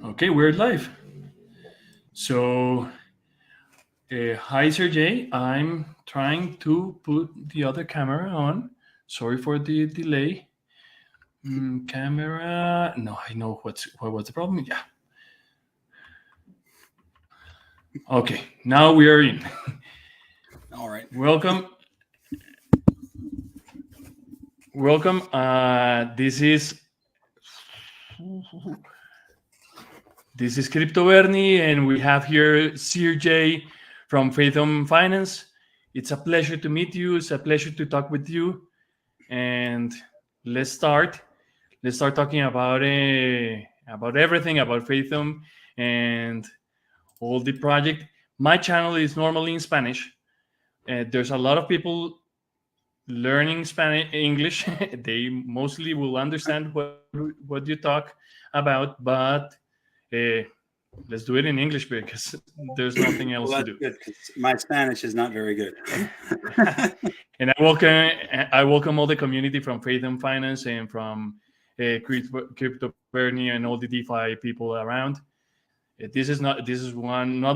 Okay, we're live. So, hi, Sergey. I'm trying to put the other camera on. Sorry for the delay. Camera. No, I know what was the problem. Yeah. Okay, now we are in. All right. Welcome. Welcome. This is Crypto Bernie, and we have here Sergey from Fathom Finance. It's a pleasure to meet you. It's a pleasure to talk with you. And let's start. Let's start talking about everything about Fathom and all the project. My channel is normally in Spanish. There's a lot of people learning Spanish, English. They mostly will understand what you talk about, but let's do it in English because there's nothing else to do. Good, my Spanish is not very good. And I welcome all the community from Fathom Finance and from Crypto Bernie and all the DeFi people around. This is not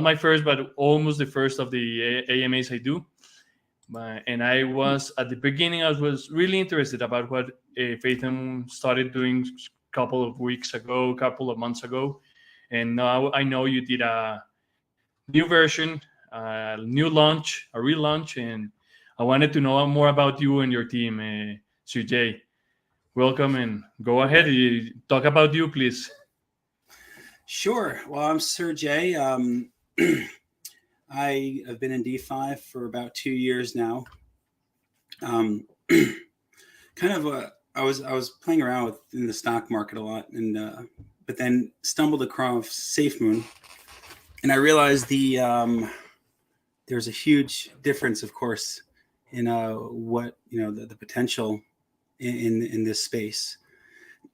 my first, but almost the first of the AMAs I do. And I was at the beginning, I was really interested about what Fathom started doing a couple of months ago. And now I know you did a new version, a relaunch, and I wanted to know more about you and your team, Sergey. Welcome, and go ahead. Talk about you, please. Sure. Well, I'm Sergey. I have been in DeFi for about 2 years now. I was playing around in the stock market a lot, and but then stumbled across SafeMoon, and I realized there's a huge difference, of course, in what the potential in this space.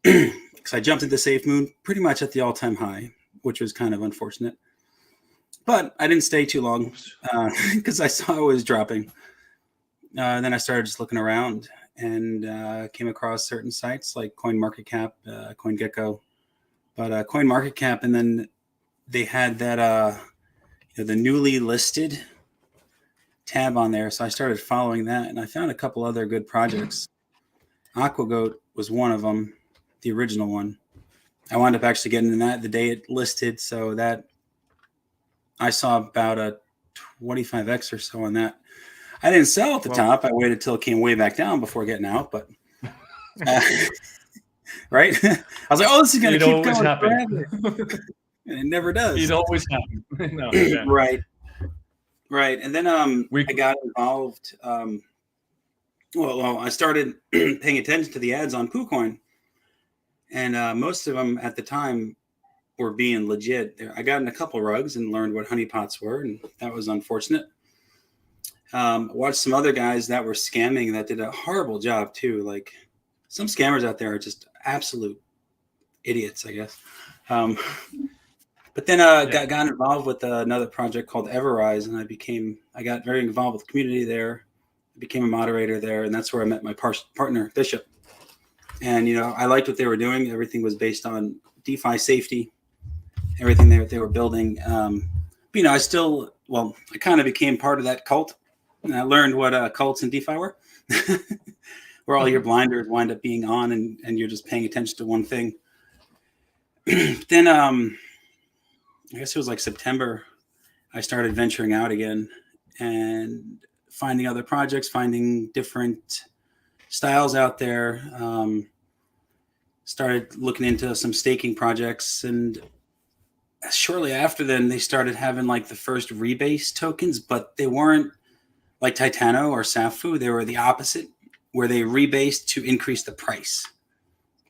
Because I jumped into SafeMoon pretty much at the all-time high, which was kind of unfortunate. But I didn't stay too long because I saw it was dropping. Then I started just looking around and came across certain sites like CoinMarketCap, CoinGecko, but CoinMarketCap, and then they had that the newly listed tab on there. So I started following that, and I found a couple other good projects. AquaGoat was one of them, the original one. I wound up actually getting in that the day it listed, so that I saw about a 25x or so on that. I didn't sell at the top. I waited till it came way back down before getting out, but right? I was like, "Oh, this is going to keep going forever," and it never does. It always happens. No, yeah. Right. And then I got involved. Well, I started paying attention to the ads on KuCoin, and most of them at the time were being legit. I got in a couple rugs and learned what honeypots were, and that was unfortunate. Watched some other guys that were scamming that did a horrible job too. Like, some scammers out there are just absolute idiots, I guess. But then got involved with another project called Everrise, and I got very involved with the community there. I became a moderator there, and that's where I met my partner, Bishop. And I liked what they were doing. Everything was based on DeFi safety, everything they were building. But I kind of became part of that cult, and I learned what cults and DeFi were, where all your blinders wind up being on, and you're just paying attention to one thing. Then I guess it was like September, I started venturing out again and finding other projects, finding different styles out there. Started looking into some staking projects, and shortly after then, they started having like the first rebase tokens, but they weren't like Titano or Safu. They were the opposite, where they rebased to increase the price,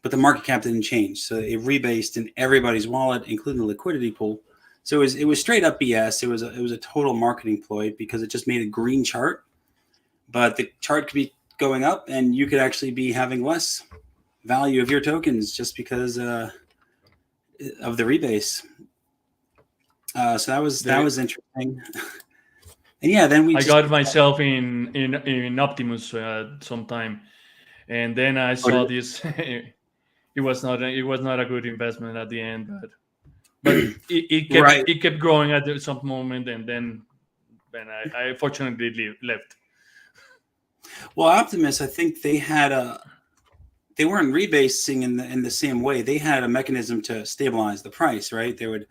but the market cap didn't change. So it rebased in everybody's wallet, including the liquidity pool. So it was straight up BS. It was a total marketing ploy because it just made a green chart, but the chart could be going up, and you could actually be having less value of your tokens just because of the rebase. So that was interesting. And yeah, then I got myself in Optimus sometime, and then I saw this. It was not a good investment at the end, but but it kept Right. it kept growing at some moment, and then I fortunately left. Well, Optimus, I think they weren't rebasing in the same way. They had a mechanism to stabilize the price, right? They would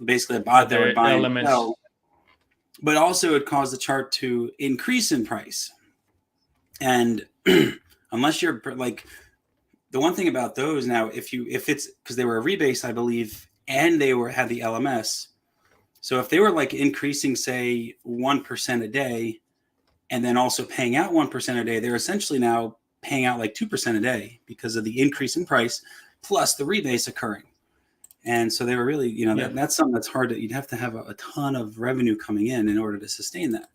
basically a bot that would buy and sell, but also it caused the chart to increase in price. And unless you're like, the one thing about those now, if it's because they were a rebase, I believe, and they had the LMS. So if they were like increasing, say 1% a day, and then also paying out 1% a day, they're essentially now paying out like 2% a day because of the increase in price plus the rebase occurring. And so they were really, that's something that's hard you'd have to have a ton of revenue coming in order to sustain that.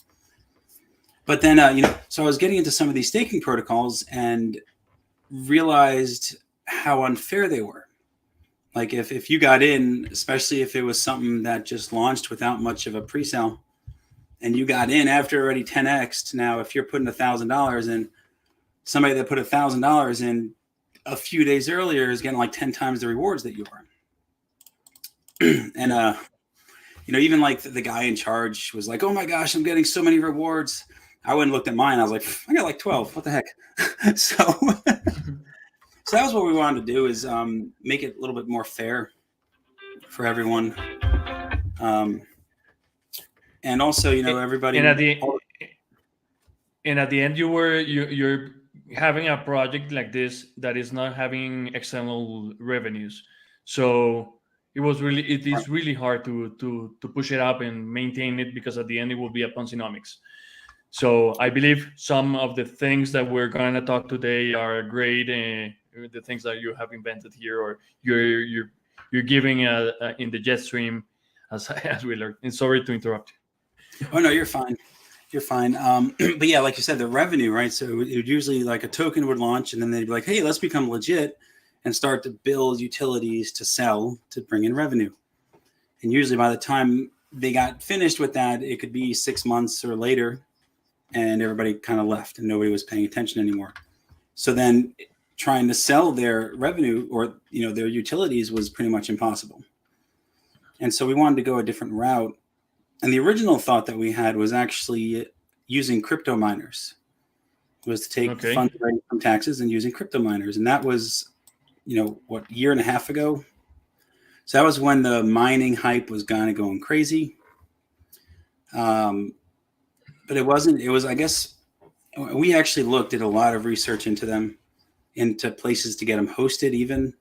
But then, so I was getting into some of these staking protocols and realized how unfair they were. Like if you got in, especially if it was something that just launched without much of a pre-sale, and you got in after already 10x, now if you're putting $1,000 in, somebody that put $1,000 in a few days earlier is getting like 10 times the rewards that you are. And even like the guy in charge was like, "Oh my gosh, I'm getting so many rewards." I went and looked at mine. I was like, "I got like 12. What the heck?" So that was what we wanted to do, is make it a little bit more fair for everyone. And also, everybody. And at the end, you're having a project like this that is not having external revenues, so it is really hard to push it up and maintain it, because at the end it will be a Ponzinomics. So I believe some of the things that we're going to talk today are great, the things that you have invented here, or you're giving in the jet stream, as we learned. And sorry to interrupt. Oh no, you're fine. You're fine. But yeah, like you said, the revenue, right? So it would usually, like, a token would launch, and then they'd be like, "Hey, let's become legit and start to build utilities to sell to bring in revenue." And usually by the time they got finished with that, it could be 6 months or later, and everybody kind of left and nobody was paying attention anymore. So then trying to sell their revenue or their utilities was pretty much impossible. And so we wanted to go a different route. And the original thought that we had was actually using crypto miners. It was to take funds from taxes and using crypto miners. And that was, a year and a half ago. So that was when the mining hype was kind of going crazy. But it was, I guess, we actually did a lot of research into them, into places to get them hosted even.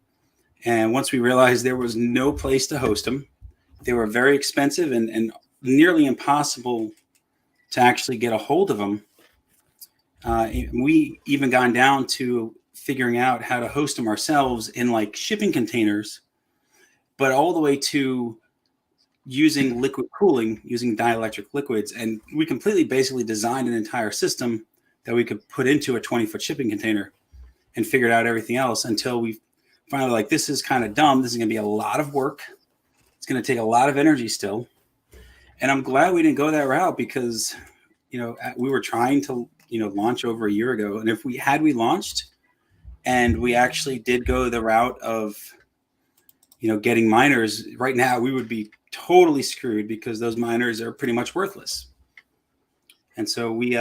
And once we realized there was no place to host them, they were very expensive and nearly impossible to actually get a hold of them. We even gone down to figuring out how to host them ourselves in like shipping containers, but all the way to using liquid cooling, using dielectric liquids. And we completely basically designed an entire system that we could put into a 20-foot shipping container and figured out everything else, until we finally like, this is kind of dumb. This is going to be a lot of work. It's going to take a lot of energy still. And I'm glad we didn't go that route, because, we were trying to, launch over a year ago. And if we launched and we actually did go the route of, getting miners, right now we would be totally screwed, because those miners are pretty much worthless. And so we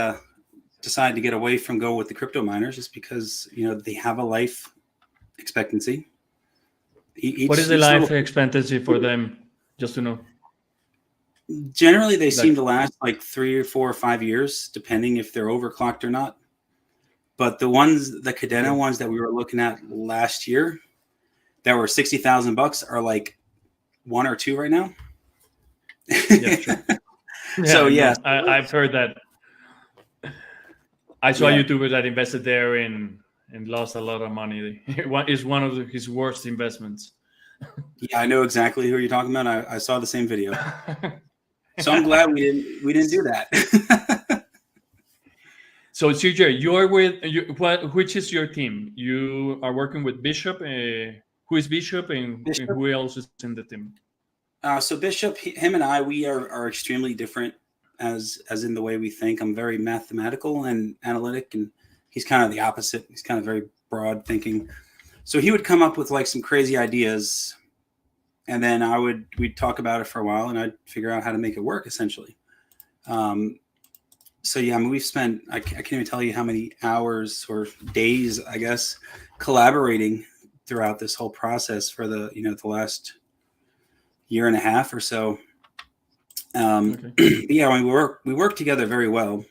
decided to get away from go with the crypto miners, just because, they have a life expectancy. What is the life expectancy for them, just to know? Generally, they seem to last like 3 or 4 or 5 years, depending if they're overclocked or not. But the Cadena ones that we were looking at last year that were $60,000 are like 1 or 2 right now. Yeah, sure. So yeah, I've heard that. I saw a YouTuber that invested there and lost a lot of money. It's one of his worst investments. Yeah, I know exactly who you're talking about. I saw the same video. So I'm glad we didn't do that. So CJ, you're which is your team? You are working with Bishop. Who is Bishop, and who else is in the team? So Bishop, him and I, we are extremely different as in the way we think. I'm very mathematical and analytic, and he's kind of the opposite. He's kind of very broad thinking. So he would come up with like some crazy ideas, and then we'd talk about it for a while, and I'd figure out how to make it work essentially. So yeah, I mean, we've spent, I can't even tell you how many hours or days, I guess, collaborating throughout this whole process for the last year and a half or so. Yeah, I mean, we work together very well.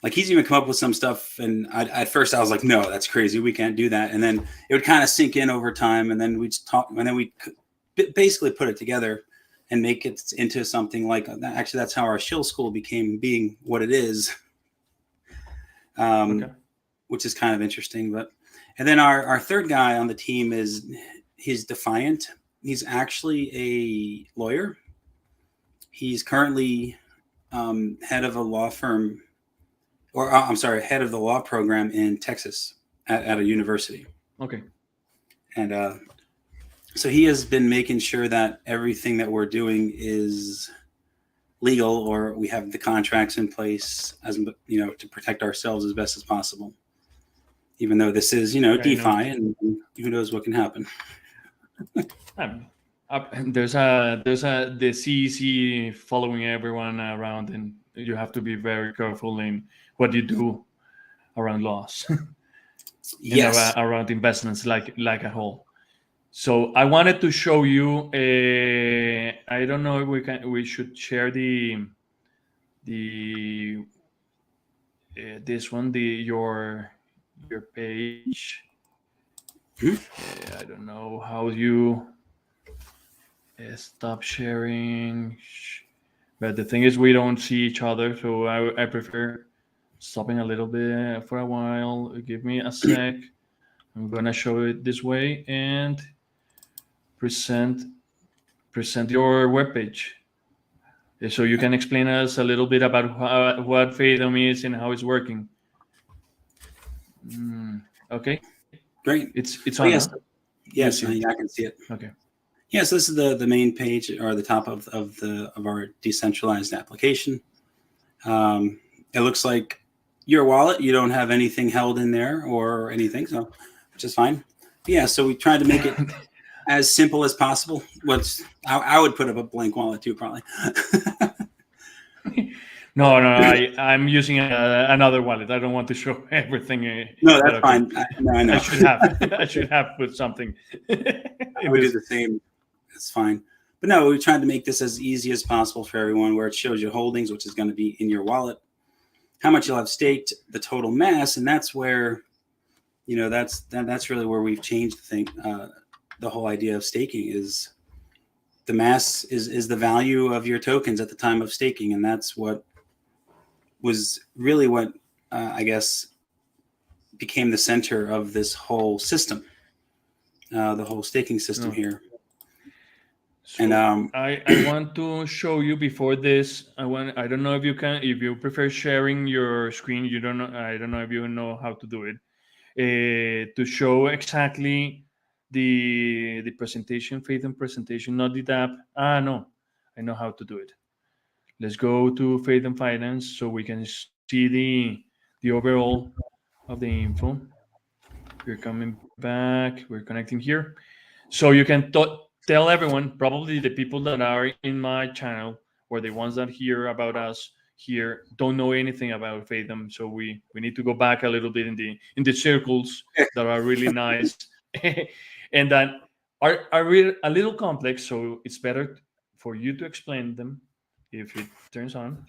Like, he's even come up with some stuff, and at first I was like, no, that's crazy, we can't do that. And then it would kind of sink in over time, and then we'd talk, and then we basically put it together and make it into something like, actually, that's how our Shill School became being what it is, which is kind of interesting. But, and then our third guy on the team he's Defiant. He's actually a lawyer. He's currently head of a law firm, or I'm sorry, head of the law program in Texas at a university. Okay. And so he has been making sure that everything that we're doing is legal, or we have the contracts in place, as to protect ourselves as best as possible. Even though this is, DeFi, and who knows what can happen. There's the CEC following everyone around, and you have to be very careful in what you do around laws. Yes. Around investments, like a whole. So I wanted to show you. I don't know if we should share the this one, your page. I don't know how you stop sharing, but the thing is, we don't see each other, so I prefer stopping a little bit for a while. Give me a sec. I'm gonna show it this way and present your webpage, so you can explain us a little bit about what Fathom is and how it's working. Okay, great. It's on. Yes, I can see it. Okay. Yes, this is the main page, or the top of our decentralized application. It looks like your wallet. You don't have anything held in there or anything, so which is fine. But yeah, so we tried to make it as simple as possible. I would put up a blank wallet too, probably. No, I'm using another wallet. I don't want to show everything. No, that's fine. I know. I should have put something. I would do the same. It's fine. But no, we tried to make this as easy as possible for everyone, where it shows your holdings, which is going to be in your wallet, how much you'll have staked, the total mass, and that's where, that's really where we've changed the thing. The whole idea of staking is the mass is the value of your tokens at the time of staking, and that's what was really what I guess became the center of this whole system, the whole staking system here. So, and I want to show you before this. I don't know if you prefer sharing your screen. I don't know if you know how to do it. To show exactly the presentation, Fathom presentation, not the app. No, I know how to do it. Let's go to Fathom Finance so we can see the overall of the info. We're coming back. We're connecting here, so you can tell everyone, probably the people that are in my channel or the ones that hear about us here don't know anything about Fathom. So we need to go back a little bit in the circles that are really nice and that are really a little complex. So it's better for you to explain them if it turns on,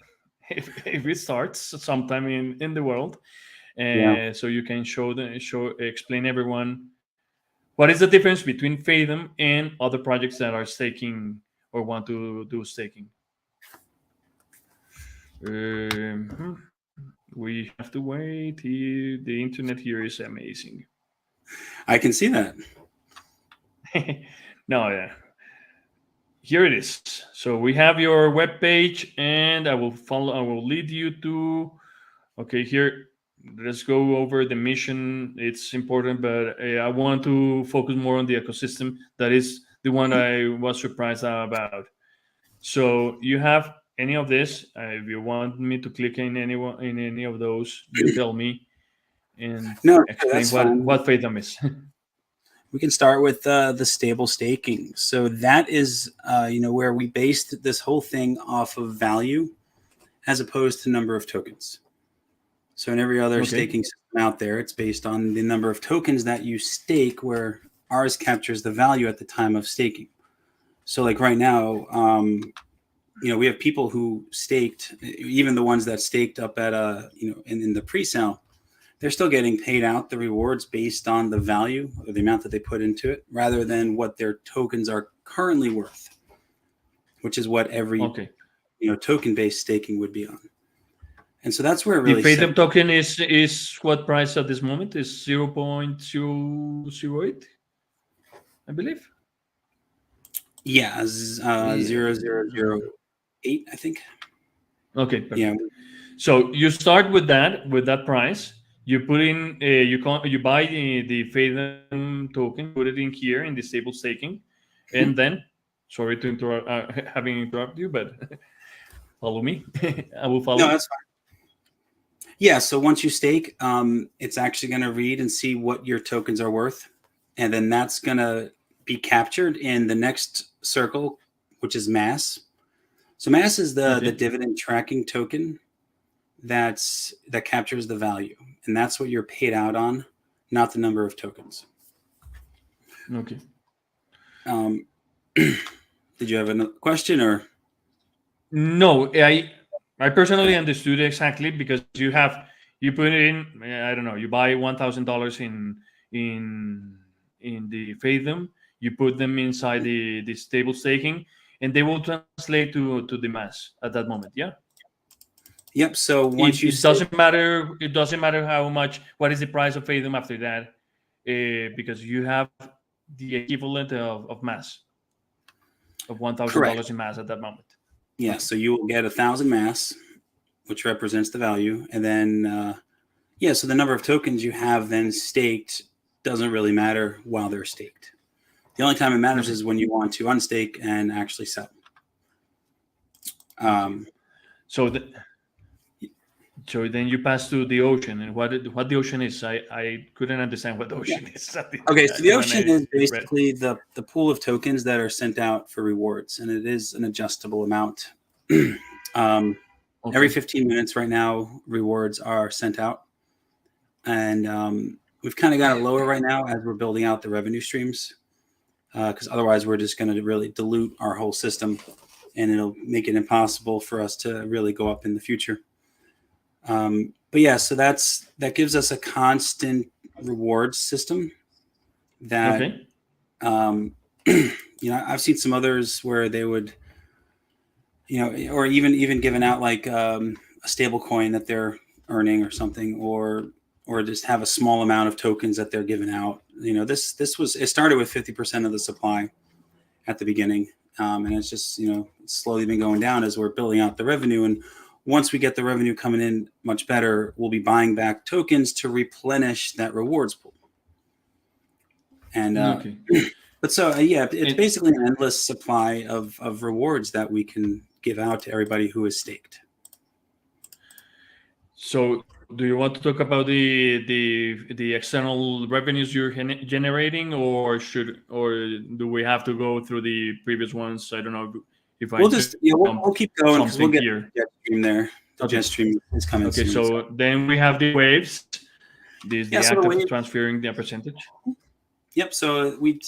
if it starts sometime in the world. So you can explain everyone what is the difference between Fathom and other projects that are staking or want to do staking. We have to wait. The internet here is amazing. I can see that. No, yeah. Here it is. So we have your web page, and I will lead you to. Okay, here. Let's go over the mission. It's important, but I want to focus more on the ecosystem. That is the one I was surprised about. So you have any of this? If you want me to click in any of those, you tell me and explain what Fathom is. We can start with the stable staking. So that is, where we based this whole thing off of value as opposed to number of tokens. So in every other staking system out there, it's based on the number of tokens that you stake, where ours captures the value at the time of staking. So like right now, we have people who staked, even the ones that staked up at in the pre-sale, they're still getting paid out the rewards based on the value or the amount that they put into it, rather than what their tokens are currently worth, which is what every token-based staking would be on. And so that's where it really the Fathom token is what price at this moment is 0.008, I believe. Yeah, 0.0008, I think. Okay. Perfect. Yeah. So you start with that price. You put in you buy the Fathom token, put it in here in the stable staking, and then sorry to interrupt, having interrupted you, but follow me. I will follow. No, that's fine. Yeah. So once you stake, it's actually going to read and see what your tokens are worth, and then that's going to be captured in the next circle, which is mass. So mass is the dividend tracking token that captures the value, and that's what you're paid out on, not the number of tokens. Okay. Did you have a question or? No, I personally understood exactly, because you put it in, I don't know, you buy $1,000 in the Fathom, you put them inside the stable staking, and they will translate to the mass at that moment. Yeah. Yep. So once it doesn't matter. It doesn't matter how much. What is the price of Fathom after that? Because you have the equivalent of mass, of $1,000 in mass at that moment. Yeah. Okay. So you will get 1,000 mass, which represents the value, and then so the number of tokens you have then staked doesn't really matter while they're staked. The only time it matters is when you want to unstake and actually sell. So then you pass to the ocean, and what the ocean is, I couldn't understand what the ocean is. So the ocean is basically the pool of tokens that are sent out for rewards, and it is an adjustable amount. Every 15 minutes right now, rewards are sent out, and we've kind of got it lower right now as we're building out the revenue streams, because otherwise we're just going to really dilute our whole system, and it'll make it impossible for us to really go up in the future. But yeah, so that gives us a constant reward system that, I've seen some others where they would, or even giving out like a stable coin that they're earning or something, or just have a small amount of tokens that they're giving out. It started with 50% of the supply at the beginning. And it's just, it's slowly been going down as we're building out the revenue. And once we get the revenue coming in much better, we'll be buying back tokens to replenish that rewards pool. And but so it's basically an endless supply of rewards that we can give out to everybody who is staked. So do you want to talk about the external revenues you're generating, or do we have to go through the previous ones? I don't know. We'll keep going because we'll get the jet stream there. The jet stream is coming soon. So then we have the waves. This the act of transferring the percentage. Yep. So we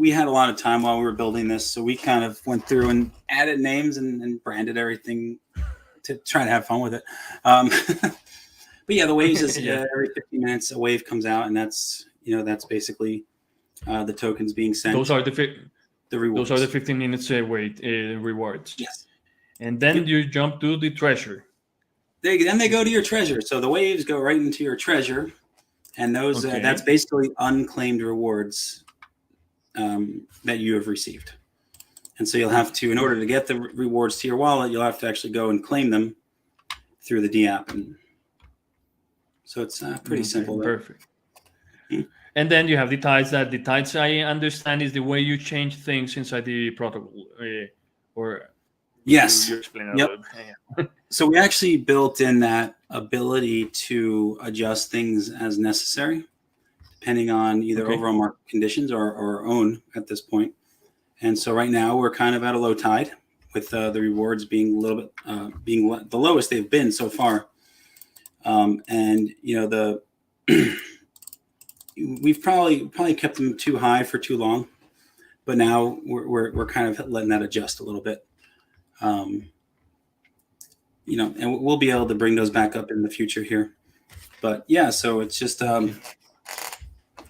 had a lot of time while we were building this, so we kind of went through and added names and branded everything to try to have fun with it. But yeah, the waves is every 15 minutes a wave comes out, and that's basically the tokens being sent. Those are the rewards. Those are the 15 minutes rewards. Yes. And then you jump to the treasure. Then they go to your treasure. So the waves go right into your treasure, and those that's basically unclaimed rewards that you have received. And so you'll have to, in order to get the rewards to your wallet, you'll have to actually go and claim them through the D app. And so it's pretty simple. Perfect. And then you have the tides. The tides, I understand, is the way you change things inside the protocol. Yes. You explain it a little bit. So we actually built in that ability to adjust things as necessary, depending on either overall market conditions or our own at this point. And so right now we're kind of at a low tide, with the rewards being a little bit the lowest they've been so far. And we've probably kept them too high for too long, but now we're kind of letting that adjust a little bit. And we'll be able to bring those back up in the future here. But yeah, so it's just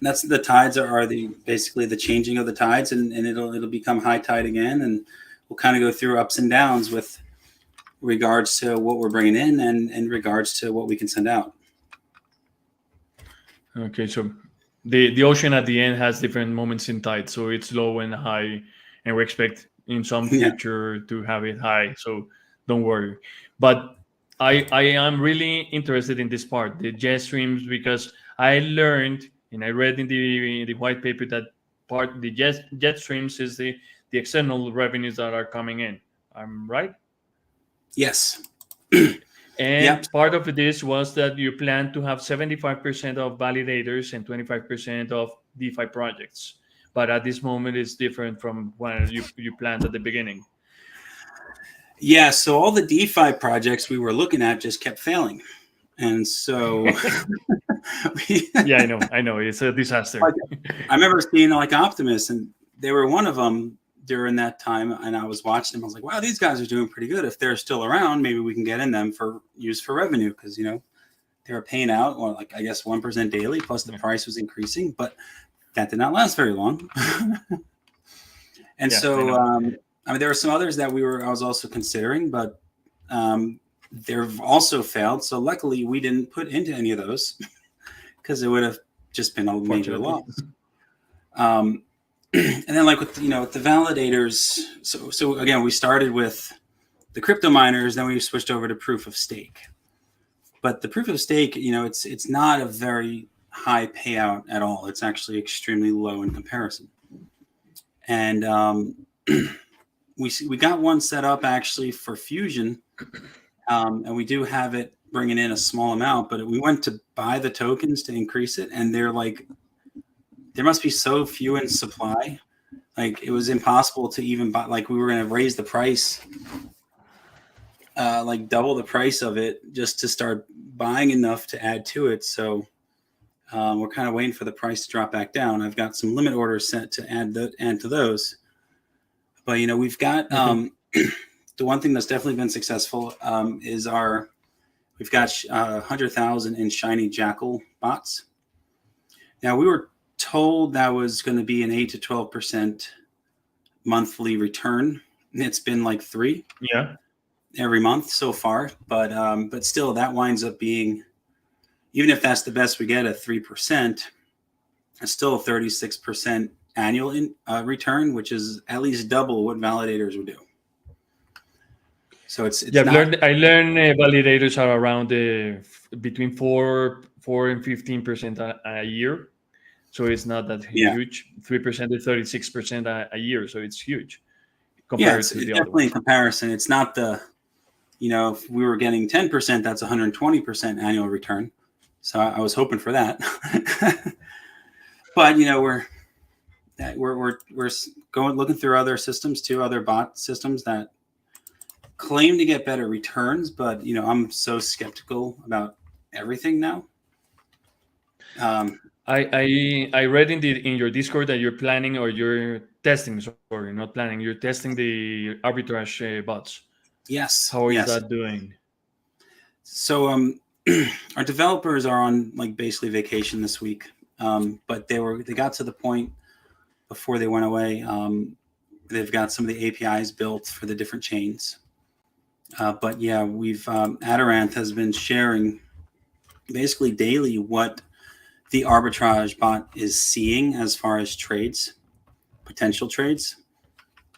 that's the tides are basically the changing of the tides, and it'll become high tide again, and we'll kind of go through ups and downs with regards to what we're bringing in and in regards to what we can send out. Okay, so the ocean at the end has different moments in tide, so it's low and high, and we expect in some future to have it high. So don't worry. But I am really interested in this part, the jet streams, because I learned and I read in the white paper that the jet streams is the external revenues that are coming in. I'm right? Yes. And part of this was that you plan to have 75% of validators and 25% of DeFi projects. But at this moment, it's different from when you planned at the beginning. Yeah, so all the DeFi projects we were looking at just kept failing. And so... Yeah, I know. It's a disaster. I remember seeing Optimus, and they were one of them during that time, and I was watching them. I was like, wow, these guys are doing pretty good. If they're still around, maybe we can get in them for use for revenue, because they were paying out, or I guess 1% daily, plus the price was increasing, but that did not last very long. And there were some others that I was also considering, but they've also failed. So luckily we didn't put into any of those, because it would have just been a major loss. And then with the validators, so again, we started with the crypto miners, then we switched over to proof of stake. But the proof of stake, it's not a very high payout at all. It's actually extremely low in comparison. And we got one set up actually for Fusion, and we do have it bringing in a small amount, but we went to buy the tokens to increase it, and they're there must be so few in supply. It was impossible to even buy. We were going to raise the price, double the price of it, just to start buying enough to add to it. So we're kind of waiting for the price to drop back down. I've got some limit orders set to add to those. But we've got the one thing that's definitely been successful is we've got 100,000 in shiny jackal bots. Now we were told that was going to be an 8 to 12% monthly return. It's been 3 every month so far, but still that winds up being, even if that's the best we get at 3%, it's still a 36% annual return, which is at least double what validators would do. So it's I learned validators are around between 4 and 15% a year. So it's not that huge. 3% to 36% a year. So it's huge compared to the other definitely in comparison. It's not if we were getting 10%, that's 120% annual return. So I was hoping for that. But we're looking through other systems too, other bot systems that claim to get better returns, but I'm so skeptical about everything now. I read in your Discord that you're planning, or you're testing, sorry, not planning, you're testing the arbitrage bots. Yes. How is that doing? So our developers are on basically vacation this week, but they got to the point before they went away. They've got some of the APIs built for the different chains. But yeah, we've Amaranth has been sharing basically daily what the arbitrage bot is seeing as far as potential trades,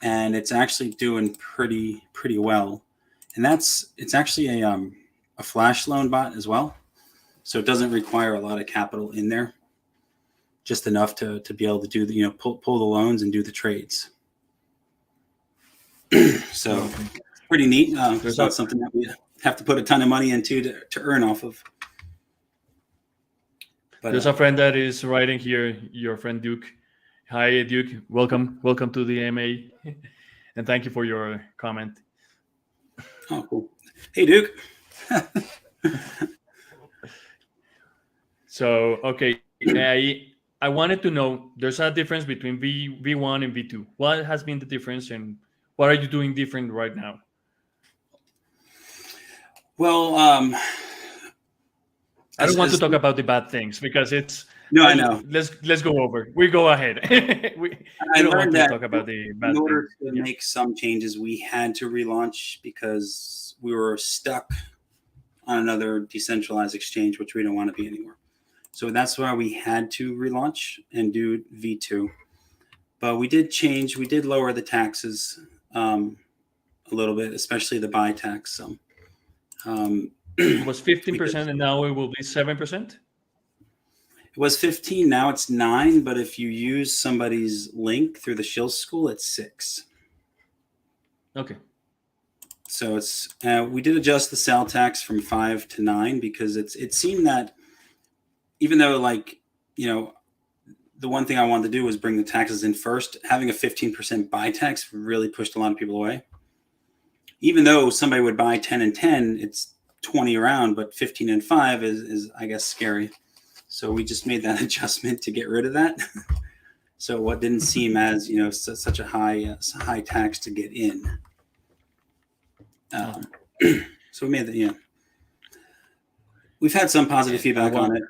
and it's actually doing pretty well. And it's actually a flash loan bot as well, so it doesn't require a lot of capital in there, just enough to be able to do pull the loans and do the trades. So pretty neat. It's not something that we have to put a ton of money into to earn off of. But there's a friend that is writing here, your friend Duke. Hi, Duke. Welcome to the MA, and thank you for your comment. Oh, cool. Hey, Duke. So, okay, I wanted to know, there's a difference between V1 and V2. What has been the difference, and what are you doing different right now? Well, I don't want to talk about the bad things because it's no, I know. Let's go over. We go ahead. we don't want to talk about the bad things. In order to make some changes, we had to relaunch because we were stuck on another decentralized exchange, which we don't want to be anymore. So that's why we had to relaunch and do V2. But we did change. We did lower the taxes a little bit, especially the buy tax. It was 15%, and now it will be 7%. It was 15. Now it's 9. But if you use somebody's link through the Shill School, it's 6. Okay. So it's we did adjust the sale tax from 5 to 9 because it seemed that even though, like, you know, the one thing I wanted to do was bring the taxes in first, having a 15% buy tax really pushed a lot of people away. Even though somebody would buy 10 and 10, it's 20 around, but 15 and 5 is I guess scary. So we just made that adjustment to get rid of that. So what didn't seem as, you know, such a high tax to get in. So we made that, yeah. We've had some positive feedback on it,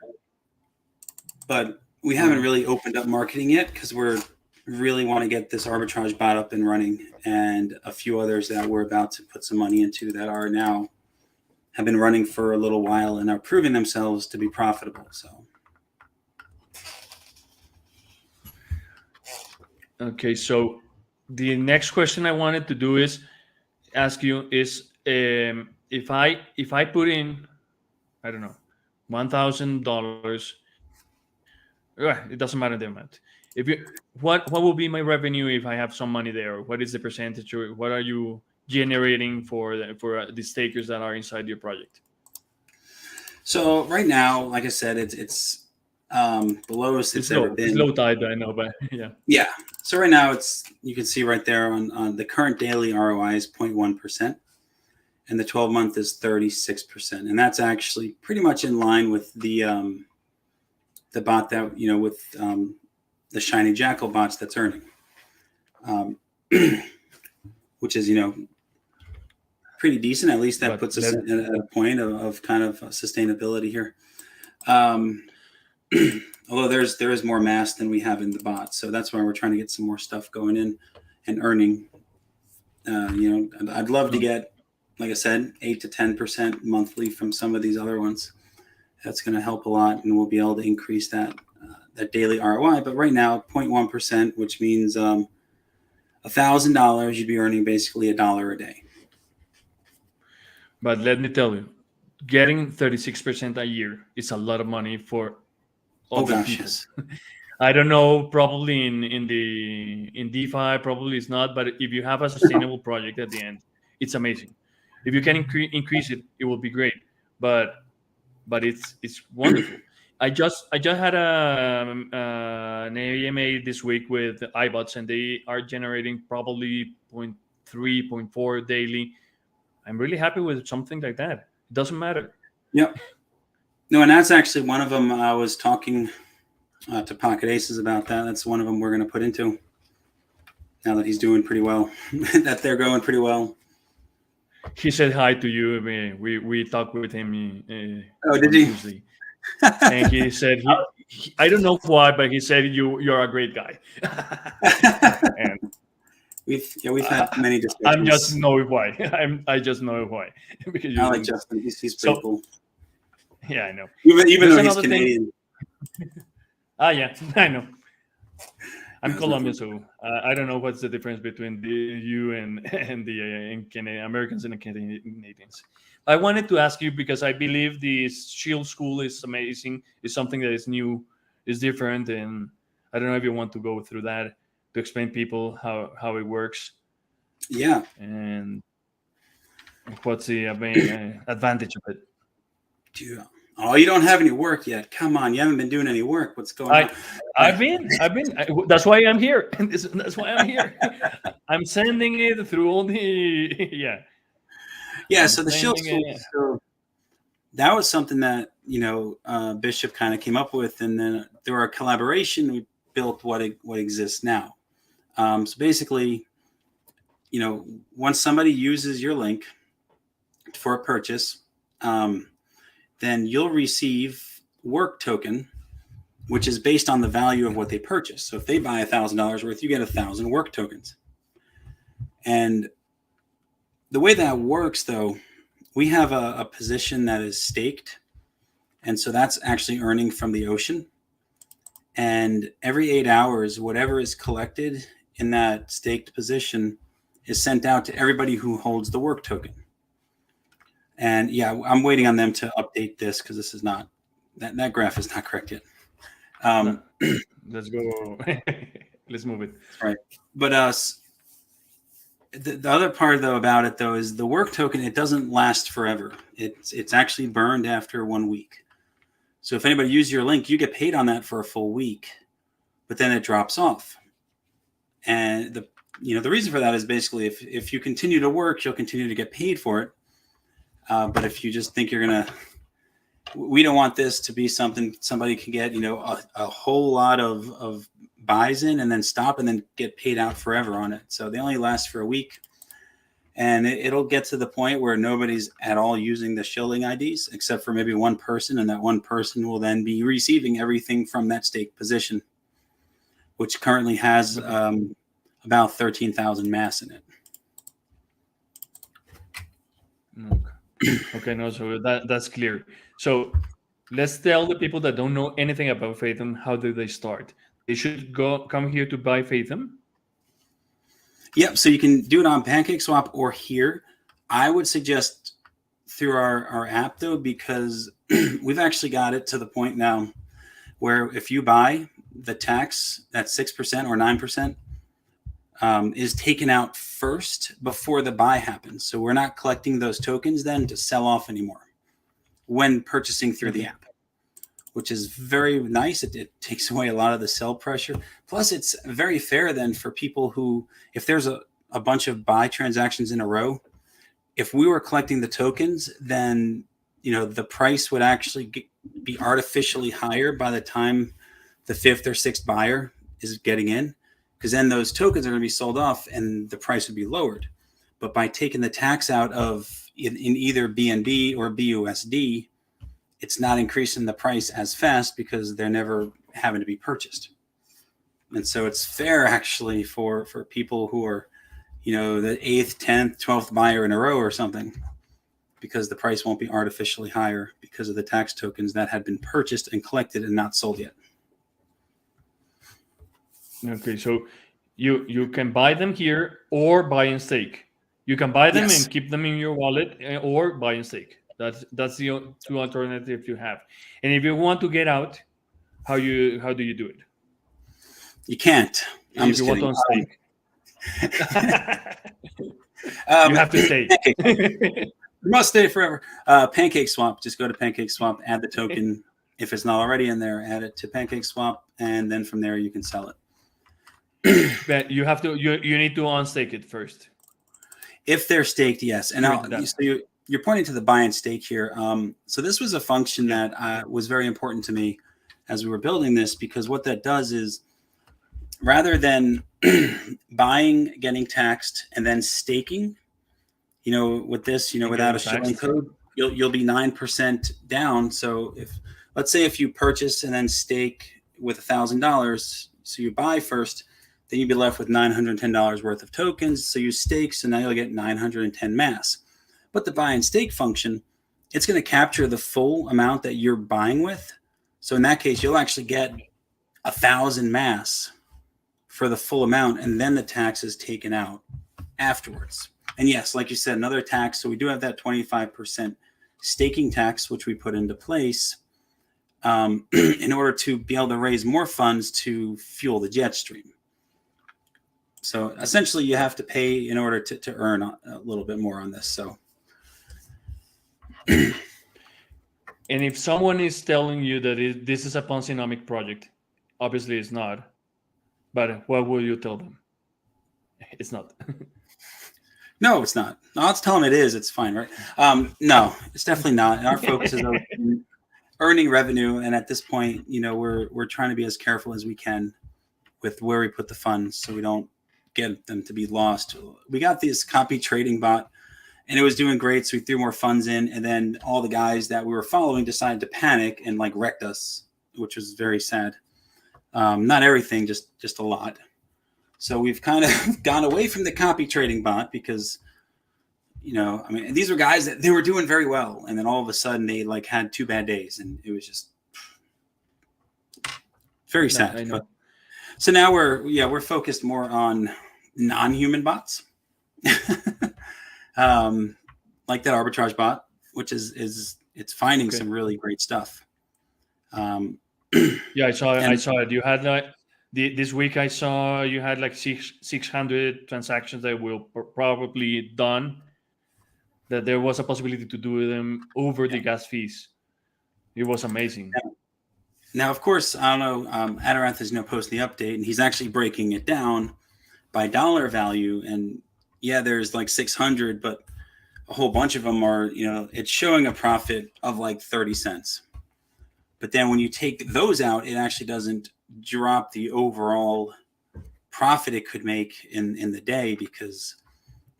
but we haven't really opened up marketing yet because we're really want to get this arbitrage bot up and running, and a few others that we're about to put some money into that are now have been running for a little while and are proving themselves to be profitable. So. Okay, so the next question I wanted to do is ask you is if I put in, I don't know, $1,000, it doesn't matter the amount. If you what will be my revenue if I have some money there? What is the percentage, or what are you generating for the stakers that are inside your project? So right now, like I said, it's the lowest it's ever been. It's low tide, I know, but yeah. Yeah. So right now you can see right there on the current daily ROI is 0.1%, and the 12-month is 36%, and that's actually pretty much in line with the bot that, you know, with the Shiny Jackal bots that's earning, which is, you know, pretty decent. At least that puts us at a point of kind of sustainability here. Although there is more mass than we have in the bot, so that's why we're trying to get some more stuff going in and earning. You know, I'd love to get, like I said, 8 to 10% monthly from some of these other ones. That's going to help a lot, and we'll be able to increase that daily ROI. But right now, 0.1%, which means $1,000, you'd be earning basically $1 a day. But let me tell you, getting 36% a year is a lot of money for other people. Yes. I don't know, probably in DeFi, probably it's not. But if you have a sustainable project at the end, it's amazing. If you can increase it, it will be great. But it's wonderful. I just had an AMA this week with iBots, and they are generating probably 0.3, 0.4 daily. I'm really happy with something like that. It doesn't matter. Yep. No, and that's actually one of them. I was talking to Pocket Aces about that. That's one of them we're going to put into now that he's doing pretty well, that they're going pretty well. He said hi to you. We talked with him. Oh, did he? Tuesday. And he said, I don't know why, but he said you're a great guy. And we've had many discussions. I just know why. I just know why. Because I like Justin. He's pretty cool. Yeah, I know. Even though he's Canadian. Yeah, I know. I'm Colombian, so I don't know what's the difference between you and the Americans and the Canadians. I wanted to ask you because I believe this Shill School is amazing. It's something that is new, is different, and I don't know if you want to go through that to explain people how it works. Yeah. And what's the advantage of it? Yeah. Oh, you don't have any work yet. Come on, you haven't been doing any work. What's going on? I've been. That's why I'm here. That's why I'm here. I'm sending it through all the Yeah. So the Shill School. So that was something that Bishop kind of came up with, and then through our collaboration, we built what exists now. So basically, once somebody uses your link for a purchase, then you'll receive work token, which is based on the value of what they purchase. So if they buy $1,000 worth, you get 1,000 work tokens. And the way that works, though, we have a position that is staked. And so that's actually earning from the ocean. And every 8 hours, whatever is collected in that staked position is sent out to everybody who holds the work token. And yeah, I'm waiting on them to update this because this is not, that graph is not correct yet. Let's go. Let's move it. Right. But the other part though about it though is the work token, it doesn't last forever. It's actually burned after 1 week. So if anybody uses your link, you get paid on that for a full week, but then it drops off. And the reason for that is basically if you continue to work, you'll continue to get paid for it. But if you just think we don't want this to be something somebody can get, a whole lot of buys in and then stop and then get paid out forever on it. So they only last for a week, and it'll get to the point where nobody's at all using the shilling IDs except for maybe one person, and that one person will then be receiving everything from that stake position, which currently has about 13,000 mass in it. Okay, no, so that's clear. So let's tell the people that don't know anything about Fathom, how do they start? They should come here to buy Fathom? Yep, so you can do it on PancakeSwap or here. I would suggest through our app though, because we've actually got it to the point now where if you buy, the tax at 6% or 9%, is taken out first before the buy happens. So we're not collecting those tokens then to sell off anymore when purchasing through the app, which is very nice. It takes away a lot of the sell pressure. Plus, it's very fair then for people who, if there's a bunch of buy transactions in a row, if we were collecting the tokens, then the price would actually be artificially higher by the time the fifth or sixth buyer is getting in, because then those tokens are going to be sold off and the price would be lowered. But by taking the tax out of in either BNB or BUSD, it's not increasing the price as fast because they're never having to be purchased. And so it's fair actually for people who are, the 8th, 10th, 12th buyer in a row or something, because the price won't be artificially higher because of the tax tokens that had been purchased and collected and not sold yet. Okay, so you can buy them here or buy and stake. You can buy them and keep them in your wallet, or buy and stake. That's the two alternatives you have. And if you want to get out, how do you do it? You can't. I'm if just you kidding. Want to stake. You have to stay. You must stay forever. PancakeSwap. Just go to PancakeSwap, add the token. If it's not already in there, add it to PancakeSwap, and then from there you can sell it. But you have to. You need to unstake it first. If they're staked, yes. And you're pointing to the buy and stake here. So this was a function that was very important to me as we were building this, because what that does is, rather than buying, getting taxed, and then staking, with this, without a shilling code, you'll be 9% down. So let's say if you purchase and then stake with $1,000, so you buy first, then you'd be left with $910 worth of tokens. So you stake, so now you'll get 910 mass. But the buy and stake function, it's going to capture the full amount that you're buying with. So in that case, you'll actually get 1,000 mass for the full amount, and then the tax is taken out afterwards. And yes, like you said, another tax. So we do have that 25% staking tax, which we put into place in order to be able to raise more funds to fuel the jet stream. So essentially, you have to pay in order to earn a little bit more on this. So And if someone is telling you that this is a Ponzi-nomic project, obviously it's not. But what will you tell them? It's not. No, it's not. No, let's tell them it is. It's fine, right? No, it's definitely not. And our focus is on earning revenue. And at this point, we're trying to be as careful as we can with where we put the funds, so we don't get them to be lost. We got this copy trading bot, and it was doing great, so we threw more funds in, and then all the guys that we were following decided to panic and wrecked us, which was very sad. Not everything, just a lot. So we've kind of gone away from the copy trading bot because, these were guys that they were doing very well, and then all of a sudden they had 2 bad days, and it was just very sad. I know. But, so now we're focused more on non-human bots, like that arbitrage bot, which is finding some really great stuff. Yeah, I saw it. You had this week. I saw you had 600 transactions that will probably done. That there was a possibility to do them over the gas fees. It was amazing. Yeah. Now, of course, I don't know. Amaranth is posting the update, and he's actually breaking it down by dollar value. And yeah, there's 600, but a whole bunch of them are, it's showing a profit of 30 cents. But then when you take those out, it actually doesn't drop the overall profit it could make in the day, because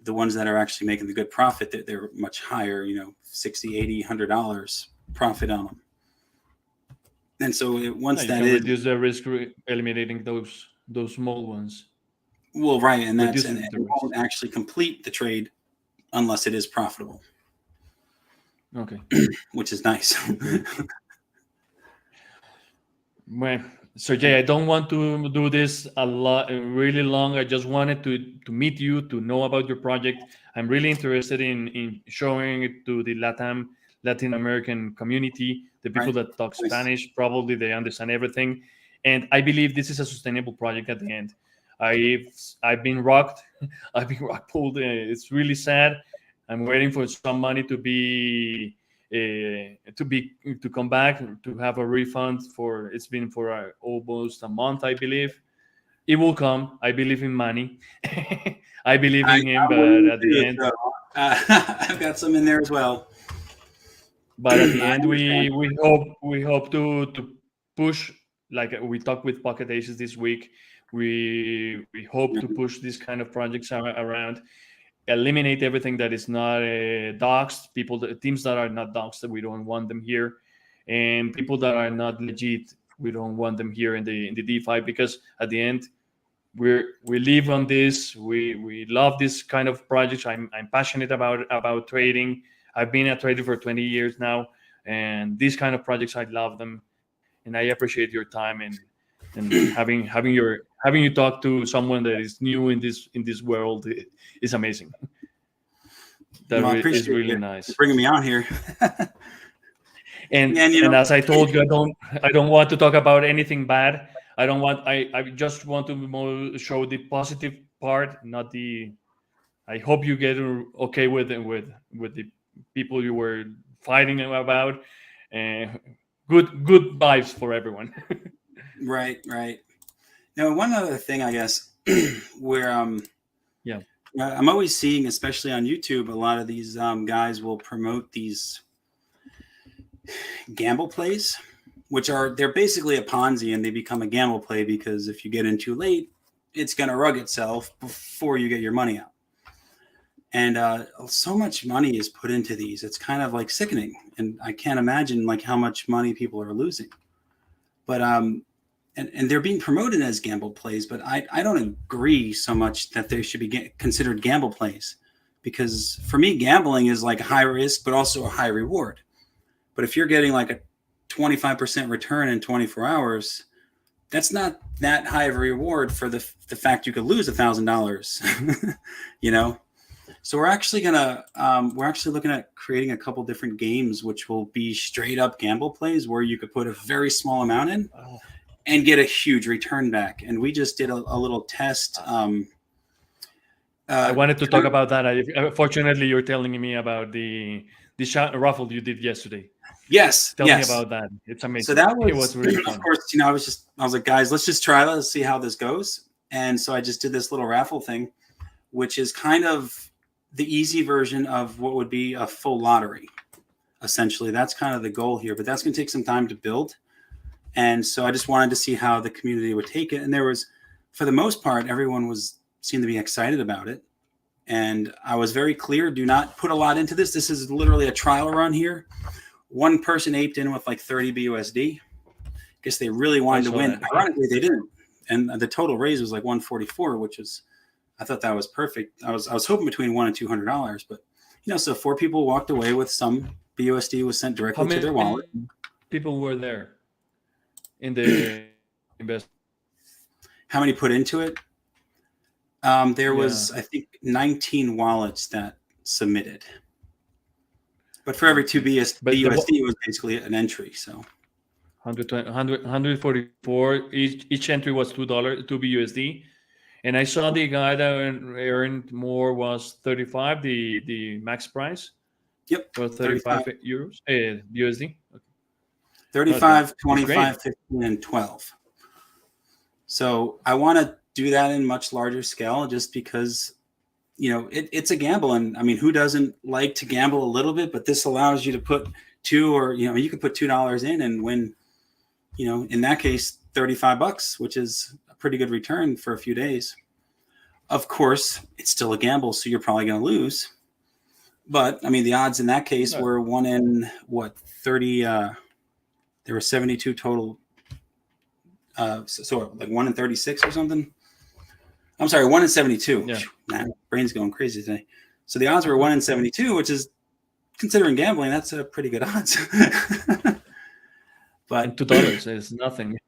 the ones that are actually making the good profit, they're much higher, $60, $80, $100 profit on them. And so once that is reduce the risk, eliminating those small ones. Well, right, and it won't actually complete the trade unless it is profitable. Okay, which is nice. Well, so Jay, I don't want to do this really long. I just wanted to meet you, to know about your project. I'm really interested in showing it to the Latin American community, the people that talk Spanish. Probably they understand everything, and I believe this is a sustainable project at the end. I've been rocked. I've been rock pulled. It's really sad. I'm waiting for some money to come back, to have a refund. It's been for almost a month, I believe. It will come. I believe in money. I believe in him, but at the end, I've got some in there as well. But at the end, we hope to push, like we talked with Pocket Aces this week. We hope to push these kind of projects around, eliminate everything that is not doxed, teams that are not doxed, that we don't want them here, and people that are not legit, we don't want them here in the DeFi, because at the end we live on this. We love this kind of projects. I'm passionate about trading. I've been a trader for 20 years now, and these kind of projects, I love them, and I appreciate your time and having you talk to someone that is new in this world is amazing. That is really nice. Bringing me on here. and as I told you, I don't want to talk about anything bad. I just want to show the positive part, not the. I hope you get okay with the people you were fighting about, and good vibes for everyone. Right. Now, one other thing, I guess, where I'm always seeing, especially on YouTube, a lot of these guys will promote these gamble plays, they're basically a Ponzi, and they become a gamble play because if you get in too late, it's going to rug itself before you get your money out. And so much money is put into these. It's kind of sickening, and I can't imagine how much money people are losing. But and they're being promoted as gamble plays, but I don't agree so much that they should be considered gamble plays, because for me, gambling is high risk, but also a high reward. But if you're getting a 25% return in 24 hours, that's not that high of a reward for the fact you could lose $1,000, So we're actually looking at creating a couple different games, which will be straight up gamble plays where you could put a very small amount in and get a huge return back. And we just did a little test. I wanted to talk about that. Fortunately, you're telling me about the shot raffle you did yesterday. Yes. Tell me about that. It's amazing. So that was, it was really fun. Of course, I was like, guys, let's just try. Let's see how this goes. And so I just did this little raffle thing, which is kind of the easy version of what would be a full lottery. Essentially, that's kind of the goal here, but that's going to take some time to build. And so I just wanted to see how the community would take it. And there was, for the most part, everyone seemed to be excited about it. And I was very clear, do not put a lot into this. This is literally a trial run here. One person aped in with like 30 BUSD. Guess they really wanted to win. Ironically, they didn't. And the total raise was like 144, which is, I thought that was perfect. I was hoping between $100 and $200, but so 4 people walked away with some BUSD was sent directly to their wallet. People were there in the invest. How many put into it? There was, I think, 19 wallets that submitted. But for every 2 BUSD was basically an entry. So 144. Each entry was $2 BUSD. And I saw the guy that earned more was 35, the max price. Yep. For 35 euros, USD. Okay. 35, 25, 15, and 12. So I want to do that in much larger scale just because, it's a gamble. And I mean, who doesn't like to gamble a little bit? But this allows you to put you could put $2 in and win, in that case, $35, which is a pretty good return for a few days. Of course, it's still a gamble, so you're probably going to lose. But I mean, the odds in that case were 1 in 30. There were 72 total. So like 1 in 36 or something. I'm sorry, 1 in 72. Yeah. Man, brain's going crazy today. So the odds were 1 in 72, which is, considering gambling, that's a pretty good odds. But $2 is nothing.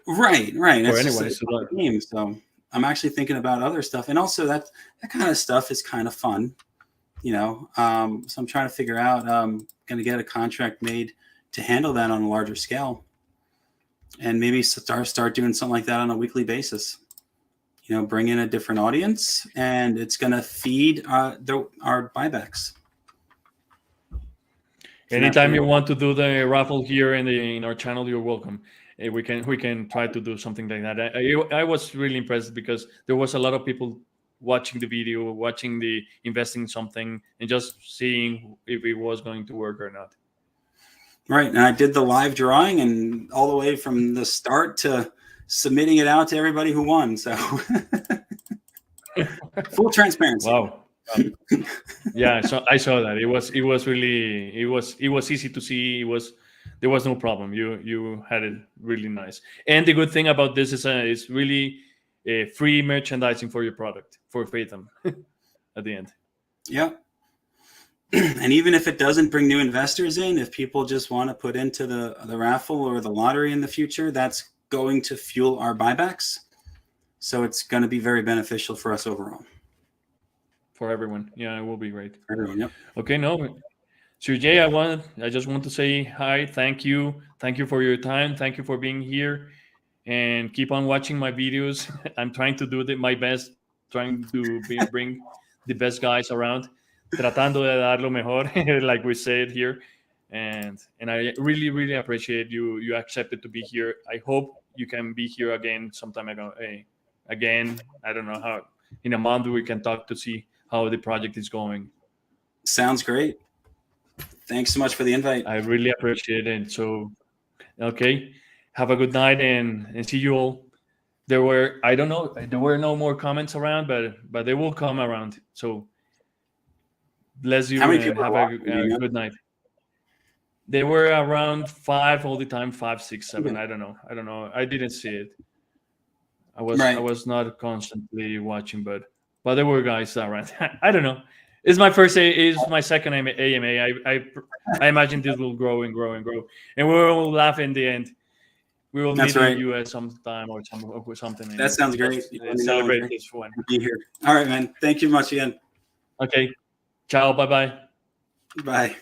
Right. Or anyway, so I'm actually thinking about other stuff, and also that kind of stuff is kind of fun, So I'm trying to figure out. Going to get a contract made to handle that on a larger scale, and maybe start doing something like that on a weekly basis. Bring in a different audience, and it's going to feed our buybacks. Anytime you want to do the raffle here in our channel, you're welcome. We can try to do something like that. I was really impressed because there was a lot of people watching the video, watching the investing something, and just seeing if it was going to work or not. Right, and I did the live drawing, and all the way from the start to submitting it out to everybody who won. So full transparency. Wow. Yeah, so I saw that. It was easy to see. There was no problem. You had it really nice. And the good thing about this is really free merchandising for your product for Fathom at the end. Yeah. And even if it doesn't bring new investors in, if people just want to put into the raffle or the lottery in the future, that's going to fuel our buybacks. So it's going to be very beneficial for us overall. For everyone. Yeah, it will be great. For everyone, yep. Okay, no. So Jay, I just want to say hi. Thank you. Thank you for your time. Thank you for being here. And keep on watching my videos. I'm trying to do my best, trying to bring the best guys around. Tratando de dar lo mejor, like we said here. And I really, really appreciate you accepted to be here. I hope you can be here again sometime again. I don't know how. In a month we can talk to see how the project is going. Sounds great. Thanks so much for the invite. I really appreciate it. So, okay. Have a good night and see you all. There were no more comments around, but they will come around. So bless you and have a good night. They were around 5 all the time, 5, 6, 7. I don't know. I didn't see it. I was not constantly watching, but there were guys around. I don't know. It's my second AMA. I imagine this will grow and grow and grow, and we will laugh in the end. We will meet in the US sometime or something. That sounds great. Celebrate this one. Be here. All right, man. Thank you much again. Okay. Ciao. Bye-bye. Bye.